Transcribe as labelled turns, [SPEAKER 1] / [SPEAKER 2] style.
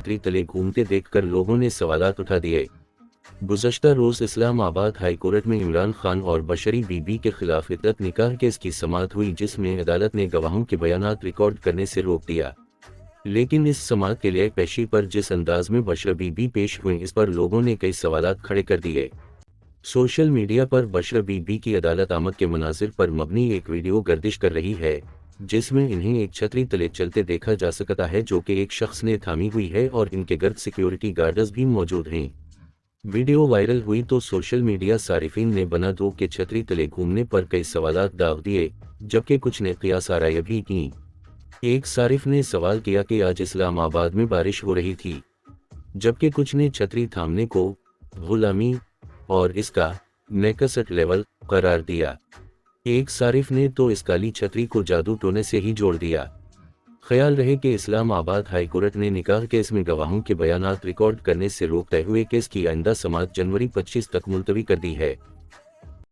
[SPEAKER 1] छतरी तले घूमते देखकर लोगों ने सवालात उठा दिए। गुज़श्ता रोज़ इस्लामाबाद हाई कोर्ट में इमरान खान और बशरी बीबी के खिलाफ इद्दत निकाह केस की समाअत हुई, जिसमें अदालत ने गवाहों के बयानात रिकॉर्ड करने से रोक दिया। लेकिन इस समाअत के लिए पेशी पर जिस अंदाज में बशरा बीबी पेश हुई, इस पर लोगों ने कई सवालात खड़े कर दिए। सोशल मीडिया पर बशरा बीबी की अदालत आमद के मनाजिर पर मबनी एक वीडियो गर्दिश कर रही है, जिसमें इन्हें एक छतरी तले चलते देखा जा सकता है, जो कि एक शख्स ने थामी हुई है और इनके गर्द सिक्योरिटी गार्ड्स भी मौजूद हैं। वीडियो वायरल हुई तो सोशल मीडिया सारिफिन ने बना दो के छतरी तले घूमने पर कई सवालात दाग दिए, जबकि कुछ ने क़ियास आराई भी की। एक सारिफ ने सवाल किया कि आज इस्लामाबाद में बारिश हो रही थी, जबकि कुछ ने छतरी थामने को गुलामी और इसका नेकसट लेवल करार दिया। एक सारिफ ने तो इस काली छतरी को जादू टोने से ही जोड़ दिया। ख्याल रहे कि इस्लामाबाद हाई कोर्ट ने निकाह केस में गवाहों के बयानात रिकॉर्ड करने से रोकते हुए केस की आइंदा समाअत जनवरी 25 तक मुलतवी कर दी है।